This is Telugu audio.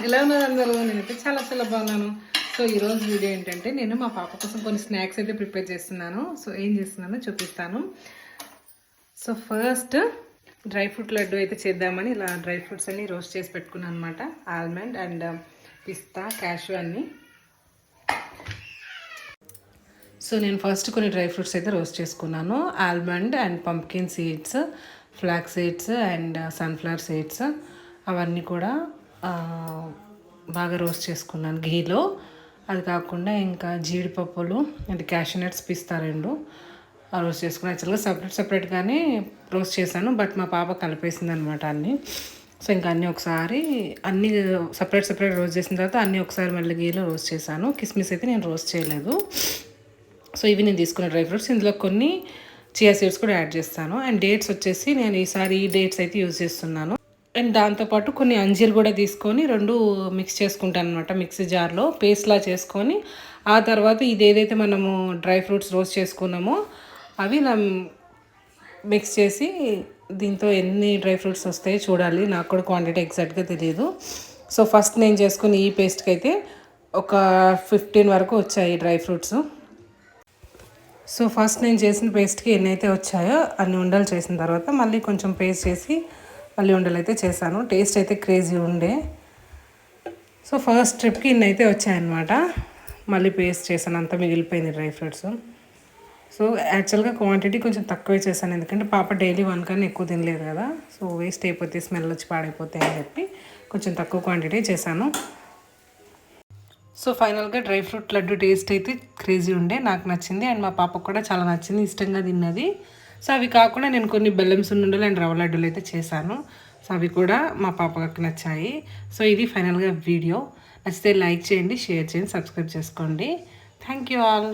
ఎలా ఉన్నారు అందరూ? నేనైతే చాలా చాలా బాగున్నాను. సో ఈరోజు వీడియో ఏంటంటే నేను మా పాప కోసం కొన్ని స్నాక్స్ అయితే ప్రిపేర్ చేస్తున్నాను. సో ఏం చేస్తున్నానో చూపిస్తాను. So first dry fruit laddu అయితే చేద్దామని ఇలా డ్రై ఫ్రూట్స్ అన్ని రోస్ట్ చేసి పెట్టుకున్నాను అనమాట. ఆల్మండ్ అండ్ పిస్తా, క్యాషు అన్నీ. సో నేను ఫస్ట్ కొన్ని డ్రై ఫ్రూట్స్ అయితే రోస్ట్ చేసుకున్నాను. Almond and pumpkin seeds, flax seeds and sunflower seeds అవన్నీ కూడా బాగా రోస్ట్ చేసుకున్నాను ఘీలో. అది కాకుండా ఇంకా జీడిపప్పులు అంటే క్యాషూ నట్స్, పిస్తా రెండు రోస్ట్ చేసుకున్నాను. యాక్చువల్గా సపరేట్గానే రోస్ట్ చేశాను, బట్ మా పాప కలిపేసింది అనమాట అన్నీ. సో ఇంకా అన్నీ ఒకసారి అన్నీ సపరేట్ రోస్ట్ చేసిన తర్వాత అన్నీ ఒకసారి మళ్ళీ ఘీలో రోస్ట్ చేశాను. కిస్మిస్ అయితే నేను రోస్ట్ చేయలేదు. సో ఇవి నేను తీసుకున్న డ్రై ఫ్రూట్స్. ఇందులో కొన్ని చియా సీడ్స్ కూడా యాడ్ చేస్తాను. అండ్ డేట్స్ వచ్చేసి నేను ఈసారి ఈ డేట్స్ అయితే యూజ్ చేస్తున్నాను. అండ్ దాంతోపాటు కొన్ని అంజీర్ కూడా తీసుకొని రెండు మిక్స్ చేసుకుంటాను అనమాట. మిక్సీ జార్లో పేస్ట్లా చేసుకొని ఆ తర్వాత ఇది ఏదైతే మనము డ్రై ఫ్రూట్స్ రోస్ట్ చేసుకున్నామో అవి ఇలా మిక్స్ చేసి దీంతో ఎన్ని డ్రై ఫ్రూట్స్ వస్తాయో చూడాలి. నాకు కూడా క్వాంటిటీ ఎగ్జాక్ట్గా తెలియదు. సో ఫస్ట్ నేను చేసుకుని ఈ పేస్ట్కి అయితే ఒక 15 వరకు వచ్చాయి డ్రై ఫ్రూట్స్. సో ఫస్ట్ నేను చేసిన పేస్ట్కి ఎన్ని అయితే వచ్చాయో అన్ని ఉండలు చేసిన తర్వాత మళ్ళీ కొంచెం పేస్ట్ చేసి మళ్ళీ ఉండలు అయితే చేశాను. టేస్ట్ అయితే క్రేజీ ఉండే. సో ఫస్ట్ ట్రిప్కి ఇన్ని అయితే వచ్చాయన్నమాట. మళ్ళీ పేస్ట్ చేశాను, అంతా మిగిలిపోయింది డ్రై ఫ్రూట్స్. సో యాక్చువల్గా క్వాంటిటీ కొంచెం తక్కువే చేశాను, ఎందుకంటే పాప డైలీ 1 కన్నా ఎక్కువ తినలేదు కదా. సో వేస్ట్ అయిపోతే, స్మెల్ వచ్చి పాడైపోతాయి అని చెప్పి కొంచెం తక్కువ క్వాంటిటీ చేశాను. సో ఫైనల్గా డ్రై ఫ్రూట్ లడ్డు టేస్ట్ అయితే క్రేజీ ఉండే, నాకు నచ్చింది. అండ్ మా పాపకు కూడా చాలా నచ్చింది, ఇష్టంగా తిన్నది. సో అవి కాకుండా నేను కొన్ని బెల్లం సున్నుండలు అండ్ రవ్వ లడ్డూలు అయితే చేశాను. సో అవి కూడా మా పాపకు నచ్చాయి. సో ఇది ఫైనల్గా వీడియో. నచ్చితే లైక్ చేయండి, షేర్ చేయండి, సబ్స్క్రైబ్ చేసుకోండి. Thank you all.